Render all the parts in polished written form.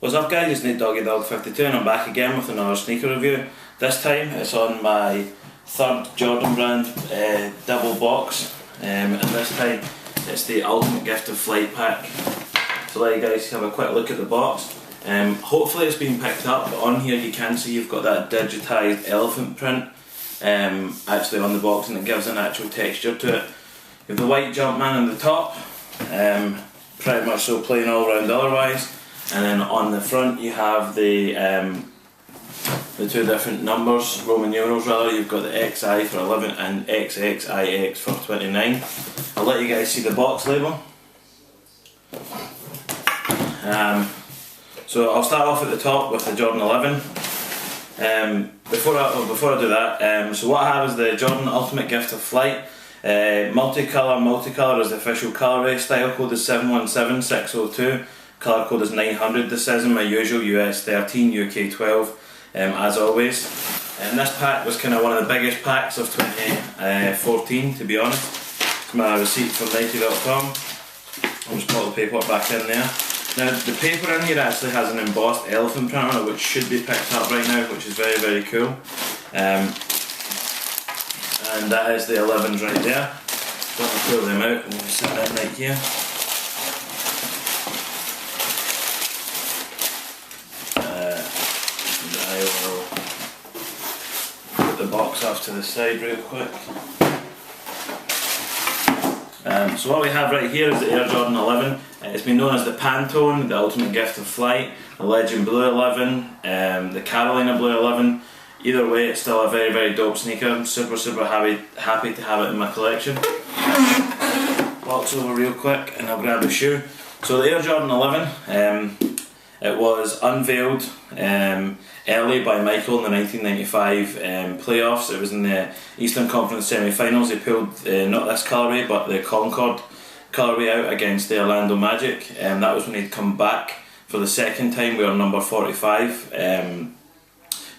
What's up guys, it's Nate Doggy Dog 52 and I'm back again with another sneaker review. This time it's on my third Jordan brand double box, and this time it's the Ultimate Gift of Flight pack. So let you guys have a quick look at the box. Hopefully it's been picked up, but on here you can see you've got that digitised elephant print actually on the box, and it gives an actual texture to it. You have the white Jumpman on the top, pretty much so plain all round otherwise. And then on the front you have the two different numbers, Roman numerals rather. You've got the XI for 11 and XXIX for 29. I'll let you guys see the box label. So I'll start off at the top with the Jordan 11. Before I do that, so what I have is the Jordan Ultimate Gift of Flight. Multicolour is the official colourway. Style code is 717602. Colour code is 900. This is in my usual US 13, UK 12, as always. And this pack was kind of one of the biggest packs of 2014, to be honest. It's my receipt from Nike.com. I'll just put the paperwork back in there. Now the paper in here actually has an embossed elephant print on it, which should be picked up right now, which is very, very cool. And that is the 11s right there. So I'll pull them out and we'll sit them right here. I will put the box off to the side real quick. So what we have right here is the Air Jordan 11. It's been known as the Pantone, the Ultimate Gift of Flight, the Legend Blue 11, the Carolina Blue 11. Either way, it's still a very, very dope sneaker. I'm super happy to have it in my collection. Box over real quick and I'll grab a shoe. So the Air Jordan 11, it was unveiled early by Michael in the 1995 playoffs. It was in the Eastern Conference semi-finals. They pulled not this colourway but the Concord colourway out against the Orlando Magic. That was when he'd come back for the second time. We were number 45.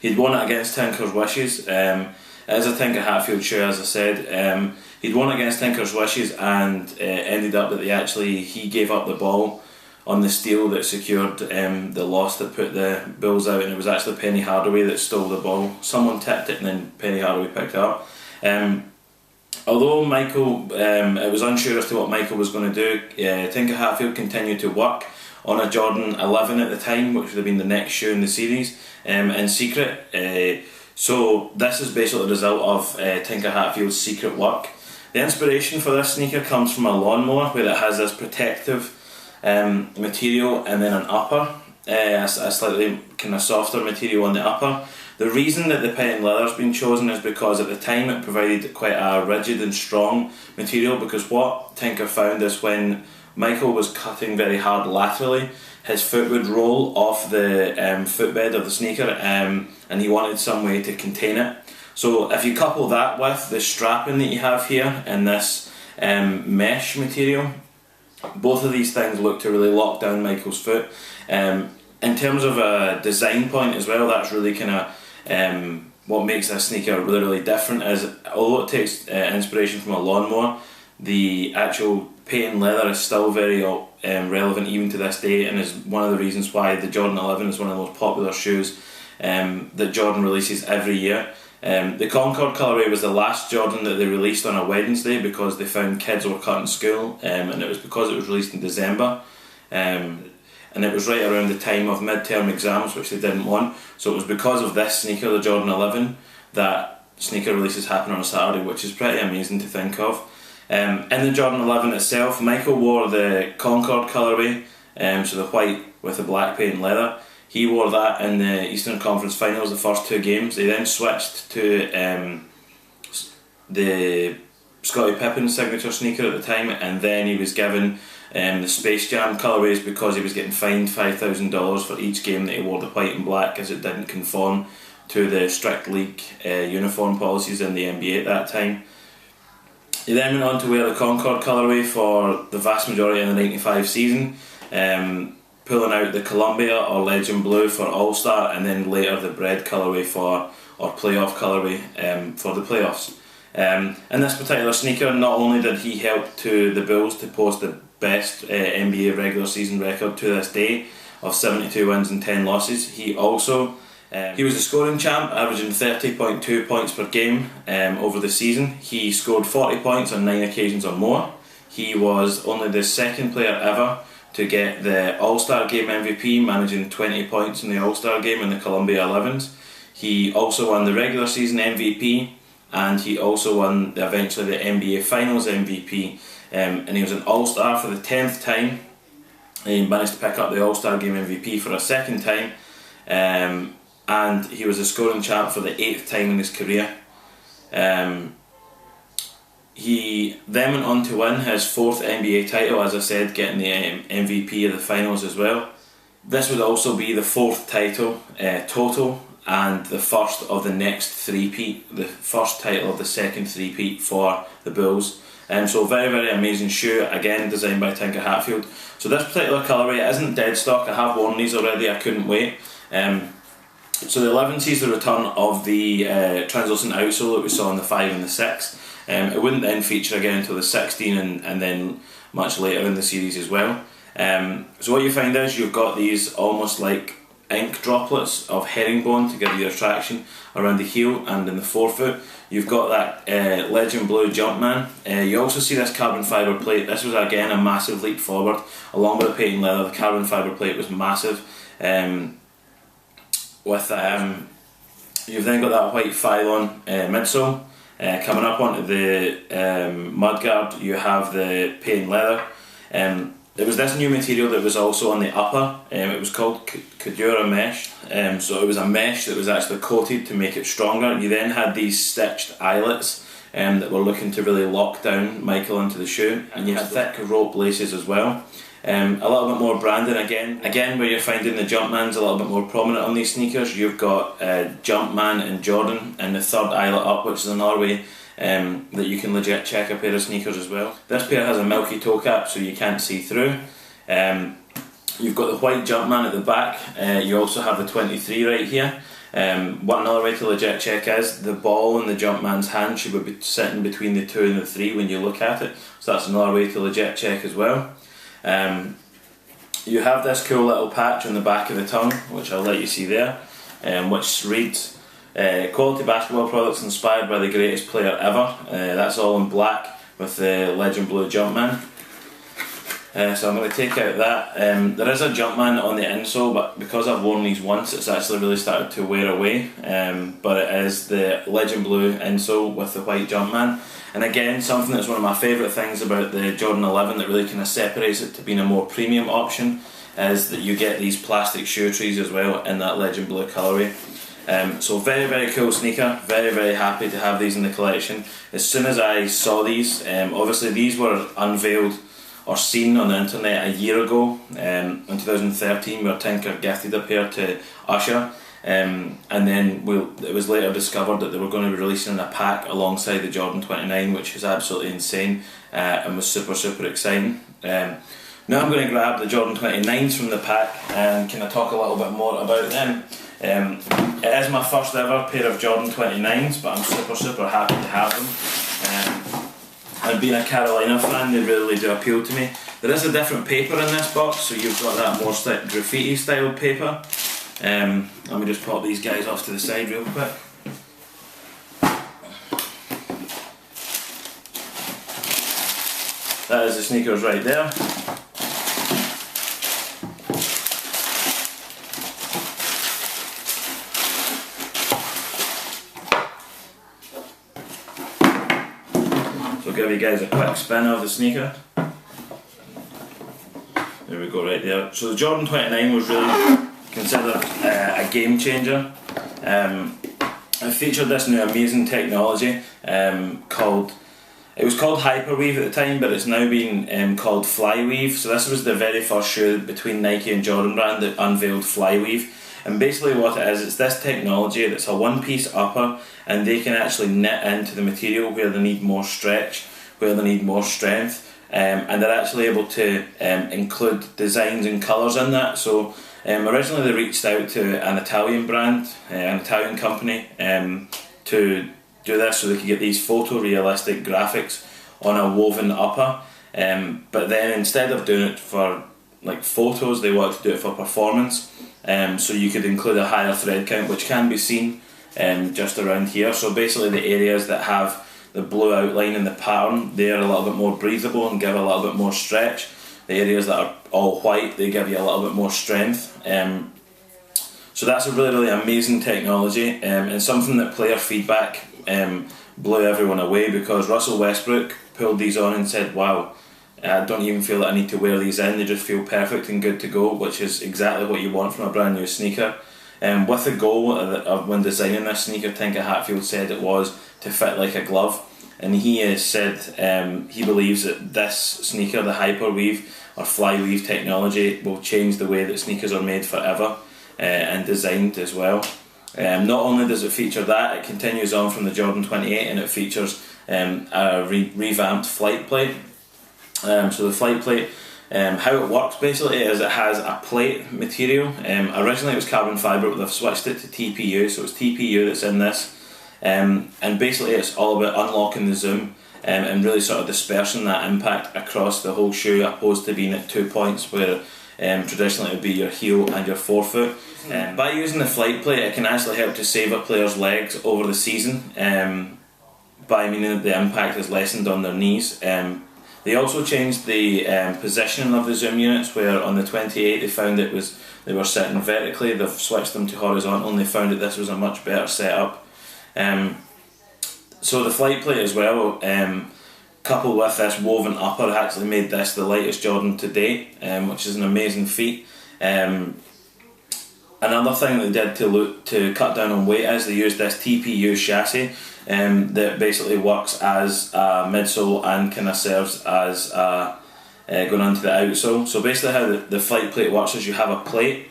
He'd won it against Tinker's Wishes. It is a Tinker Hatfield shoe, as I said. He'd won against Tinker's Wishes and ended up that he gave up the ball on the steal that secured the loss that put the Bulls out, and it was actually Penny Hardaway that stole the ball. Someone tipped it and then Penny Hardaway picked it up. Although Michael, it was unsure as to what Michael was going to do, Tinker Hatfield continued to work on a Jordan 11 at the time, which would have been the next shoe in the series, in secret. So this is basically the result of Tinker Hatfield's secret work. The inspiration for this sneaker comes from a lawnmower where it has this protective material and then an upper, a slightly kind of softer material on the upper. The reason that the patent leather has been chosen is because at the time it provided quite a rigid and strong material, because what Tinker found is when Michael was cutting very hard laterally, his foot would roll off the footbed of the sneaker, and he wanted some way to contain it. So if you couple that with the strapping that you have here and this mesh material, both of these things look to really lock down Michael's foot. In terms of a design point as well, that's really kind of what makes this sneaker really, really different. Is although it takes inspiration from a lawnmower, the actual patent leather is still very relevant even to this day, and is one of the reasons why the Jordan 11 is one of the most popular shoes that Jordan releases every year. The Concord colourway was the last Jordan that they released on a Wednesday because they found kids were cutting school, and it was because it was released in December, and it was right around the time of mid-term exams, which they didn't want. So it was because of this sneaker, the Jordan 11, that sneaker releases happen on a Saturday, which is pretty amazing to think of. In the Jordan 11 itself, Michael wore the Concord colourway, so the white with the black patent leather. He wore that in the Eastern Conference Finals, the first two games. They then switched to the Scottie Pippen signature sneaker at the time, and then he was given the Space Jam colourways because he was getting fined $5,000 for each game that he wore the white and black, as it didn't conform to the strict league uniform policies in the NBA at that time. He then went on to wear the Concord colourway for the vast majority of the 95 season, pulling out the Columbia or Legend Blue for All-Star, and then later the Bread colourway or playoff colourway for the playoffs. In this particular sneaker, not only did he help to the Bulls to post the best NBA regular season record to this day, of 72 wins and 10 losses. He also he was the scoring champ, averaging 30.2 points per game over the season. He scored 40 points on 9 occasions or more. He was only the second player ever to get the All-Star Game MVP, managing 20 points in the All-Star Game in the Columbia 11s. He also won the regular season MVP, and he also won eventually the NBA Finals MVP. And he was an All-Star for the 10th time. He managed to pick up the All-Star Game MVP for a second time. And he was a scoring champ for the 8th time in his career. He then went on to win his 4th NBA title, as I said, getting the MVP of the finals as well. This would also be the 4th title total, and the first of the next three-peat, the first title of the second three-peat for the Bulls. So very, very amazing shoe, again designed by Tinker Hatfield. So this particular colourway isn't dead stock. I have worn these already, I couldn't wait. So the 11 sees the return of the translucent outsole that we saw in the 5 and the 6. It wouldn't then feature again until the 16 and then much later in the series as well. So what you find is you've got these almost like ink droplets of herringbone to give you attraction around the heel and in the forefoot. You've got that Legend Blue Jumpman. You also see this carbon fibre plate. This was again a massive leap forward. Along with the patent leather, the carbon fibre plate was massive. You've then got that white Phylon midsole. Coming up onto the mudguard, you have the patent leather. There was this new material that was also on the upper. It was called Cordura mesh. So it was a mesh that was actually coated to make it stronger. You then had these stitched eyelets that were looking to really lock down Michael into the shoe, and you had thick rope laces as well. A little bit more branding again where you're finding the Jumpman's a little bit more prominent on these sneakers. You've got Jumpman and Jordan and the third eyelet up, which is another way that you can legit check a pair of sneakers as well. This pair has a milky toe cap, so you can't see through. You've got the white Jumpman at the back. You also have the 23 right here. What another way to legit check is the ball in the Jumpman's hand should be sitting between the 2 and the 3 when you look at it. So that's another way to legit check as well. You have this cool little patch on the back of the tongue, which I'll let you see there, which reads quality basketball products inspired by the greatest player ever. That's all in black with the Legend Blue Jumpman. So I'm going to take out that. There is a Jumpman on the insole, but because I've worn these once, it's actually really started to wear away. But it is the Legend Blue insole with the white Jumpman. And again, something that's one of my favourite things about the Jordan 11 that really kind of separates it to being a more premium option is that you get these plastic shoe trees as well in that Legend Blue colourway. So very, very cool sneaker. Very, very happy to have these in the collection. As soon as I saw these, obviously these were unveiled or seen on the internet a year ago, in 2013, where Tinker gifted a pair to Usher. And then it was later discovered that they were going to be releasing in a pack alongside the Jordan 29, which is absolutely insane and was super, super exciting. Now I'm going to grab the Jordan 29s from the pack and kind of talk a little bit more about them. It is my first ever pair of Jordan 29s, but I'm super, super happy to have them. And being a Carolina fan, they really do appeal to me. There is a different paper in this box, so you've got that more graffiti style paper. Let me just pop these guys off to the side real quick. That is the sneakers right there. So I'll give you guys a quick spin of the sneaker. There we go, right there. So the Jordan 29 was really considered a game changer. It featured this new amazing technology it was called Hyperweave at the time, but it's now been called Flyweave. So this was the very first shoe between Nike and Jordan brand that unveiled Flyweave. And basically what it is, it's this technology that's a one-piece upper, and they can actually knit into the material where they need more stretch, where they need more strength, and they're actually able to include designs and colours in that. So originally they reached out to an Italian brand, an Italian company, to do this so they could get these photorealistic graphics on a woven upper, but then instead of doing it for like photos, they wanted to do it for performance. So you could include a higher thread count, which can be seen just around here. So basically the areas that have the blue outline in the pattern, they're a little bit more breathable and give a little bit more stretch. The areas that are all white, they give you a little bit more strength. So that's a really amazing technology, and something that player feedback blew everyone away, because Russell Westbrook pulled these on and said, wow, I don't even feel that I need to wear these in, they just feel perfect and good to go, which is exactly what you want from a brand new sneaker. With the goal of when designing this sneaker, Tinker Hatfield said it was to fit like a glove, and he has said he believes that this sneaker, the Hyperweave or Flyweave technology, will change the way that sneakers are made forever and designed as well. Not only does it feature that, it continues on from the Jordan 28 and it features a revamped flight plate. So the flight plate, how it works basically is it has a plate material. Originally it was carbon fibre, but they've switched it to TPU, so it's TPU that's in this. And basically it's all about unlocking the zoom and really sort of dispersing that impact across the whole shoe, opposed to being at 2 points where traditionally it would be your heel and your forefoot. By using the flight plate, it can actually help to save a player's legs over the season, by meaning that the impact is lessened on their knees. They also changed the positioning of the zoom units, where on the 28 they found they were sitting vertically. They've switched them to horizontal and they found that this was a much better setup. So the flight plate as well, coupled with this woven upper, actually made this the lightest Jordan to date, which is an amazing feat. Another thing they did to cut down on weight is they used this TPU chassis that basically works as a midsole and kind of serves as going onto the outsole. So basically how the flight plate works is you have a plate,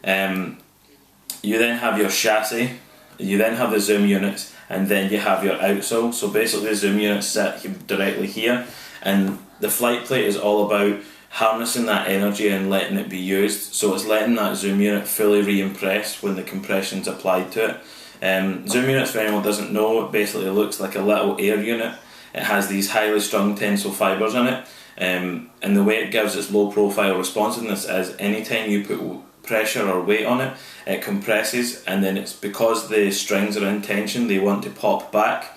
you then have your chassis, you then have the zoom units, and then you have your outsole. So basically the zoom units sit directly here, and the flight plate is all about harnessing that energy and letting it be used. So it's letting that zoom unit fully re-impress when the compression's applied to it. Zoom units, for anyone who doesn't know, it basically looks like a little air unit. It has these highly strung tensile fibres in it, and the way it gives its low profile responsiveness is anytime you put pressure or weight on it, it compresses, and then it's because the strings are in tension, they want to pop back.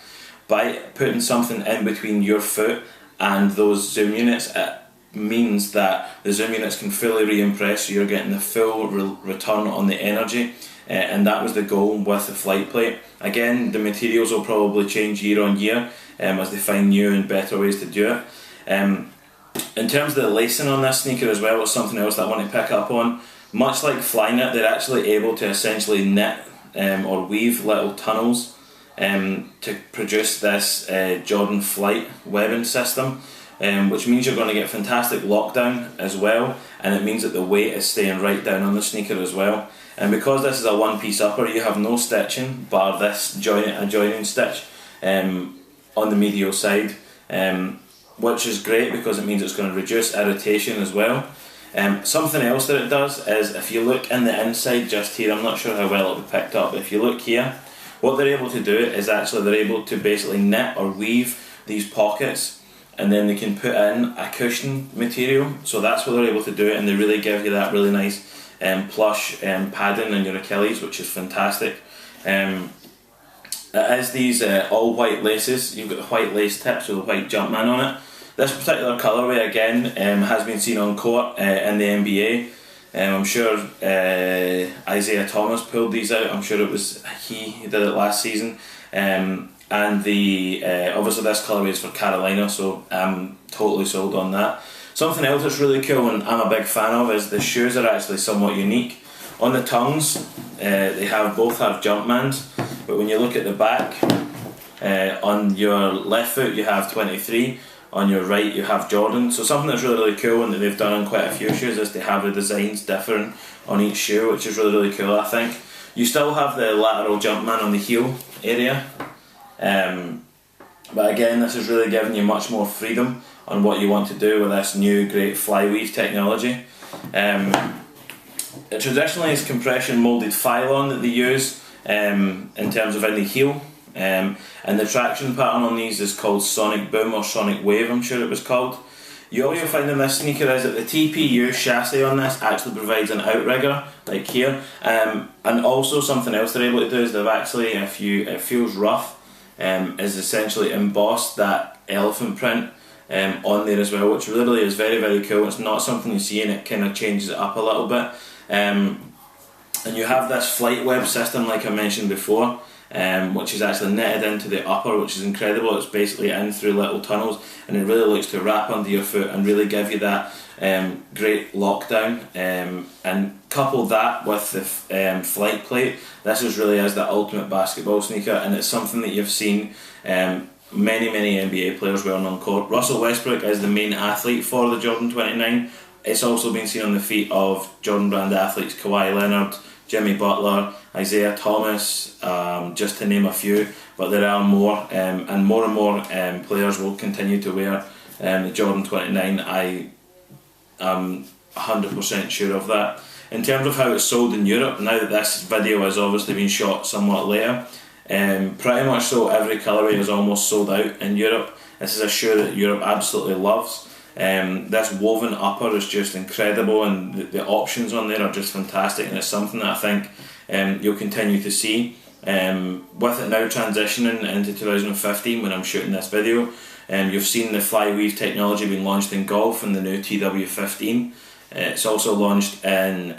By putting something in between your foot and those zoom units, it means that the zoom units can fully re-impress, so you're getting the full return on the energy, and that was the goal with the flight plate. Again, the materials will probably change year on year as they find new and better ways to do it. In terms of the lacing on this sneaker as well, it's something else that I want to pick up on. Much like Flyknit, they're actually able to essentially knit or weave little tunnels to produce this Jordan Flight webbing system, which means you're going to get fantastic lockdown as well, and it means that the weight is staying right down on the sneaker as well. And because this is a one-piece upper, you have no stitching bar this adjoining stitch on the medial side, which is great because it means it's going to reduce irritation as well. Something else that it does is, if you look in the inside just here, I'm not sure how well it'll be picked up, but if you look here, what they're able to do is actually they're able to basically knit or weave these pockets, and then they can put in a cushion material. So that's what they're able to do it, and they really give you that really nice plush padding in your Achilles, which is fantastic. It is these all white laces. You've got the white lace tips with the white Jumpman on it. This particular colourway again has been seen on court in the NBA. I'm sure Isaiah Thomas pulled these out. I'm sure it was he who did it last season. And the obviously this colourway is for Carolina, so I'm totally sold on that. Something else that's really cool and I'm a big fan of is the shoes are actually somewhat unique. On the tongues, they both have Jumpmans, but when you look at the back, on your left foot you have 23. On your right you have Jordan. So something that's really cool and that they've done on quite a few shoes is they have the designs different on each shoe, which is really cool, I think. You still have the lateral Jumpman on the heel area, but again this is really giving you much more freedom on what you want to do with this new great Flyweave technology. It traditionally is compression moulded phylon that they use in terms of in the heel. And the traction pattern on these is called Sonic Boom or Sonic Wave, I'm sure it was called. All you'll find in this sneaker is that the TPU chassis on this actually provides an outrigger, like here, and also something else they're able to do is they've actually, if it feels rough, is essentially embossed that elephant print on there as well, which really is very, very cool. It's not something you see and it kind of changes it up a little bit. And you have this flight web system like I mentioned before, which is actually knitted into the upper, which is incredible. It's basically in through little tunnels, and it really looks to wrap under your foot and really give you that great lockdown. And couple that with the flight plate, this really is the ultimate basketball sneaker, and it's something that you've seen many NBA players wearing on court. Russell Westbrook is the main athlete for the Jordan 29. It's also been seen on the feet of Jordan brand athletes Kawhi Leonard, Jimmy Butler, Isaiah Thomas, just to name a few, but there are more, and more players will continue to wear the Jordan 29. I am 100% sure of that. In terms of how it's sold in Europe, now that this video has obviously been shot somewhat later, pretty much so every colourway is almost sold out in Europe. This is a shoe that Europe absolutely loves. This woven upper is just incredible, and the options on there are just fantastic, and it's something that I think you'll continue to see. With it now transitioning into 2015 when I'm shooting this video, you've seen the fly weave technology being launched in golf in the new TW15. It's also launched in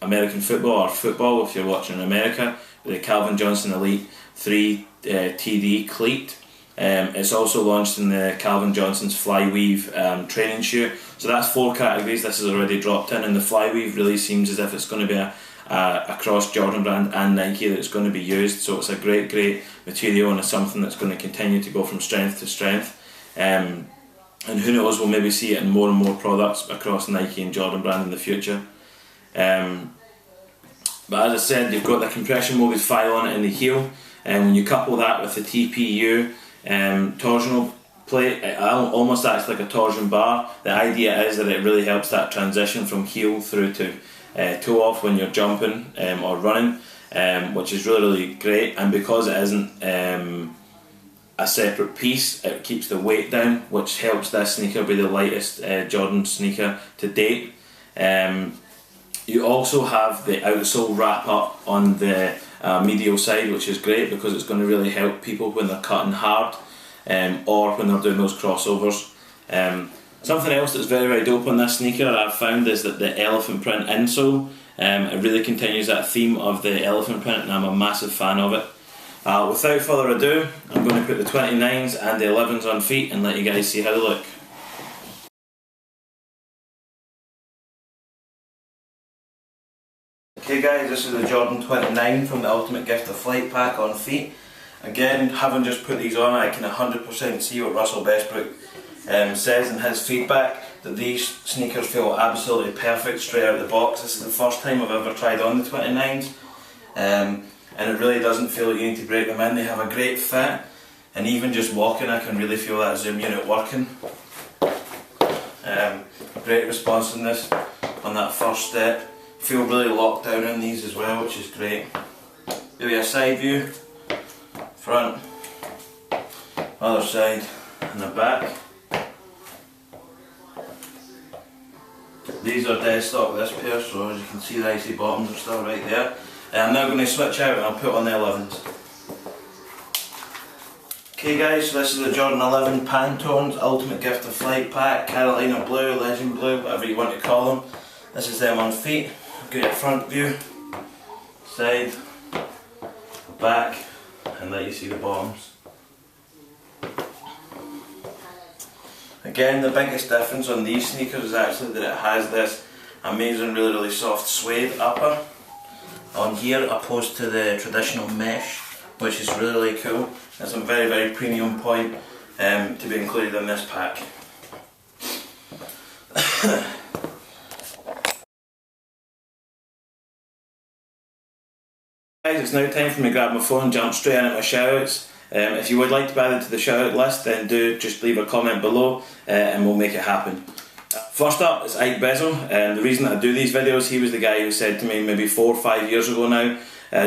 American football, or football if you're watching in America, with the Calvin Johnson Elite 3 TD cleat. It's also launched in the Calvin Johnson's Flyweave training shoe. So that's 4 categories this has already dropped in, and the Flyweave really seems as if it's going to be across Jordan brand and Nike that it's going to be used. So it's a great material, and it's something that's going to continue to go from strength to strength. And who knows, we'll maybe see it in more and more products across Nike and Jordan brand in the future. But as I said, you've got the compression molded file on it in the heel, and when you couple that with the TPU torsional plate, it almost acts like a torsion bar. The idea is that it really helps that transition from heel through to toe off when you're jumping or running, which is really great. And because it isn't a separate piece, it keeps the weight down, which helps this sneaker be the lightest Jordan sneaker to date. You also have the outsole wrap up on the medial side, which is great because it's going to really help people when they're cutting hard or when they're doing those crossovers. Something else that's very dope on this sneaker I've found is that the elephant print insole, it really continues that theme of the elephant print, and I'm a massive fan of it. Without further ado, I'm going to put the 29s and the 11s on feet and let you guys see how they look. Okay guys, this is the Jordan 29 from the Ultimate Gift of Flight pack on feet. Again, having just put these on, I can 100% see what Russell Westbrook says in his feedback, that these sneakers feel absolutely perfect straight out of the box. This is the first time I've ever tried on the 29s, and it really doesn't feel like you need to break them in. They have a great fit, and even just walking I can really feel that zoom unit working. Great responsiveness on that first step. Feel really locked down in these as well, which is great. Give you a side view, front, other side, and the back. These are dead stock, this pair, so as you can see the icy bottoms are still right there. I'm now going to switch out and I'll put on the 11s. Okay guys, so this is the Jordan 11 Pantone's Ultimate Gift of Flight pack, Carolina Blue, Legend Blue, whatever you want to call them. This is them on feet. Get a front view, side, back, and let you see the bottoms. Again, the biggest difference on these sneakers is actually that it has this amazing, really soft suede upper on here, opposed to the traditional mesh, which is really cool. It's a very premium point to be included in this pack. Guys, it's now time for me to grab my phone and jump straight in at my shoutouts. If you would like to be added to the shoutout list, then do just leave a comment below and we'll make it happen. First up is Ike Bezel. The reason that I do these videos, he was the guy who said to me maybe 4 or 5 years ago now,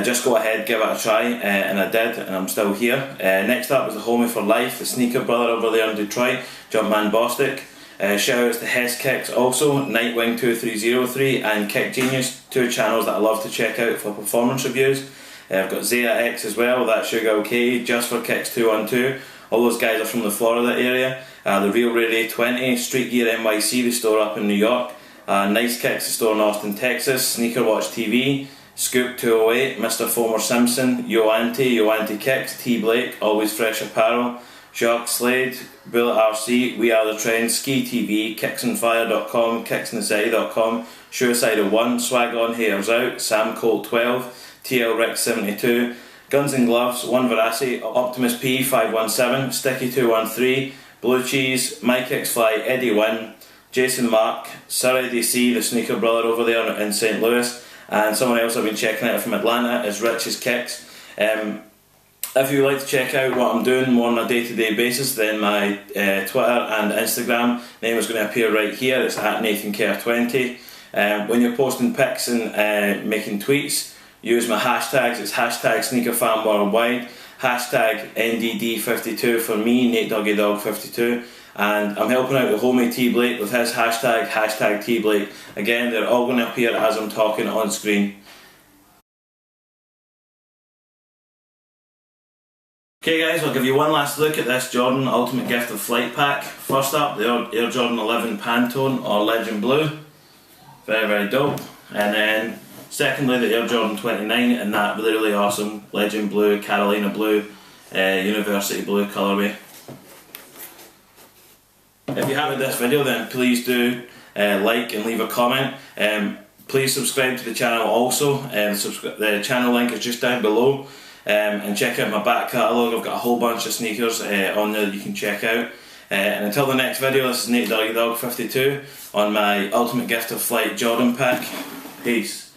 just go ahead, give it a try, and I did, and I'm still here. Next up is the homie for life, the sneaker brother over there in Detroit, Jumpman Bostic. Shout outs to Hess Kicks also, Nightwing2303 and Kick Genius, two channels that I love to check out for performance reviews. I've got Zeta X as well, that's Sugar OK, Just for Kicks 212. All those guys are from the Florida area. The Real Ray 20, Street Gear NYC, the store up in New York. Nice Kicks, the store in Austin, Texas. Sneaker Watch TV, Scoop 208, Mr. Fomer Simpson, Yo Anti Kicks, T Blake, Always Fresh Apparel, Jacques Slade, Bullet RC, We Are The Trend, Ski TV, kicksandfire.com, kicksandthecity.com, Suicide01, Swag On, Haters Out, Sam Colt 12, TL Rick 72, Guns and Gloves, One Veracity, Optimus P 517, Sticky 213, Blue Cheese, My Kicks Fly, Eddie Wynn, Jason Mark, Surrey DC, the sneaker brother over there in St. Louis, and someone else I've been checking out from Atlanta is Rich's Kicks. If you would like to check out what I'm doing more on a day-to-day basis, then my Twitter and Instagram name is going to appear right here. It's at NathanCare20. When you're posting pics and making tweets, use my hashtags. It's hashtag SneakerFanWorldwide, hashtag NDD52 for me, NateDoggyDog52. And I'm helping out the homie T Blake with his hashtag, hashtag T Blake. Again, they're all going to appear as I'm talking on screen. Okay guys, I'll give you one last look at this Jordan Ultimate Gift of Flight pack. First up, the Air Jordan 11 Pantone or Legend Blue. Very, very dope. And then secondly, the Air Jordan 29 in that really, really awesome Legend Blue, Carolina Blue, University Blue colourway. If you haven't this video, then please do like and leave a comment. Please subscribe to the channel also. The channel link is just down below. And check out my back catalogue. I've got a whole bunch of sneakers on there that you can check out. And until the next video, this is NateDoggyDog52 on my Ultimate Gift of Flight Jordan pack. Peace.